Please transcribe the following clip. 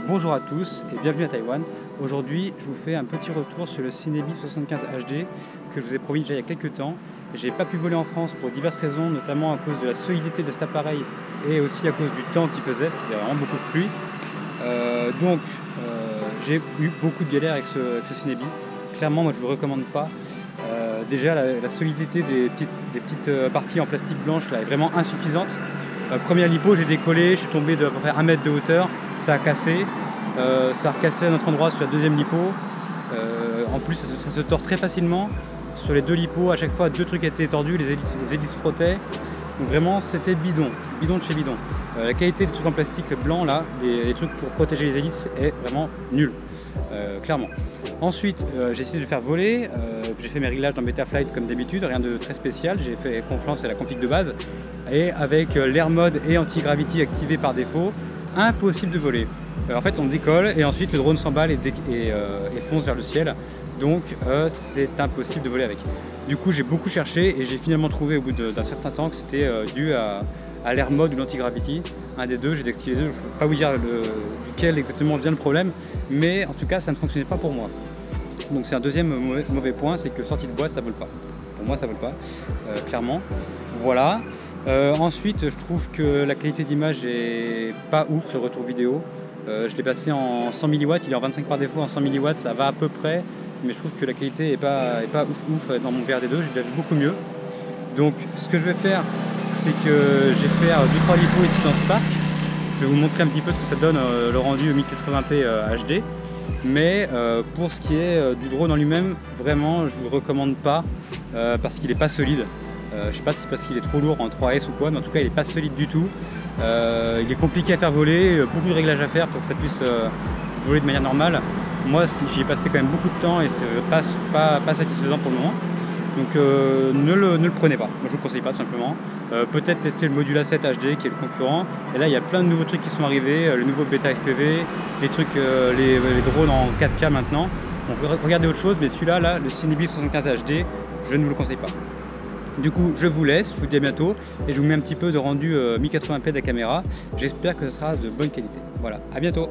Bonjour à tous et bienvenue à Taïwan. Aujourd'hui, je vous fais un petit retour sur le Cinebi 75 HD que je vous ai promis déjà il y a quelques temps. J'ai pas pu voler en France pour diverses raisons, notamment à cause de la solidité de cet appareil et aussi à cause du temps qu'il faisait, parce qu'il y avait vraiment beaucoup de pluie. J'ai eu beaucoup de galères avec ce Cinebi. Clairement, moi je ne vous le recommande pas. Déjà, la solidité des petites parties en plastique blanche là, est vraiment insuffisante. Première lipo, j'ai décollé, je suis tombé d'à peu près 1 mètre de hauteur, ça a cassé. Ça a recassé à notre endroit sur la deuxième lipo. En plus, ça se tord très facilement. Sur les deux lipos, à chaque fois, deux trucs étaient tordus, les hélices frottaient. Donc vraiment, c'était bidon de chez bidon. La qualité des trucs en plastique blanc, là, les trucs pour protéger les hélices, est vraiment nulle, clairement. Ensuite, j'ai essayé de le faire voler. J'ai fait mes réglages dans Betaflight comme d'habitude, rien de très spécial. J'ai fait confiance à la config de base. Et avec l'Air Mode et Anti-Gravity activé par défaut, impossible de voler. En fait, on décolle et ensuite le drone s'emballe et fonce vers le ciel. Donc c'est impossible de voler avec. Du coup, j'ai beaucoup cherché et j'ai finalement trouvé au bout d'un certain temps que c'était dû à l'Air Mode ou l'Anti-Gravity. Un des deux, j'ai désactivé les deux. Je ne peux pas vous dire duquel exactement vient le problème, mais en tout cas, ça ne fonctionnait pas pour moi. Donc c'est un deuxième mauvais point, c'est que sortie de boîte, ça ne vole pas. Pour moi, ça ne vole pas, clairement. Voilà. Ensuite, je trouve que la qualité d'image est pas ouf sur le retour vidéo. Je l'ai passé en 100 mW, il est en 25 par défaut, en 100 mW ça va à peu près, mais je trouve que la qualité est pas ouf dans mon VRD2, j'ai déjà vu beaucoup mieux. Donc ce que je vais faire, c'est que je vais faire 2-3 lipos ici dans Spark. Je vais vous montrer un petit peu ce que ça donne le rendu 1080p HD. Mais pour ce qui est du drone en lui-même, vraiment je ne vous le recommande pas parce qu'il n'est pas solide. Je sais pas si c'est parce qu'il est trop lourd en 3S ou quoi, mais en tout cas il n'est pas solide du tout. Il est compliqué à faire voler, beaucoup de réglages à faire pour que ça puisse voler de manière normale. Moi j'y ai passé quand même beaucoup de temps et c'est pas satisfaisant pour le moment. Donc ne le prenez pas, moi je vous le conseille pas simplement. Peut-être tester le Modula 7 HD qui est le concurrent. Et là il y a plein de nouveaux trucs qui sont arrivés, le nouveau Beta FPV, les trucs, les drones en 4K maintenant. Donc regardez autre chose, mais celui-là, là, le Cinebi 75 HD, je ne vous le conseille pas. Du coup, je vous laisse, je vous dis à bientôt et je vous mets un petit peu de rendu 1080p de la caméra. J'espère que ce sera de bonne qualité. Voilà, à bientôt.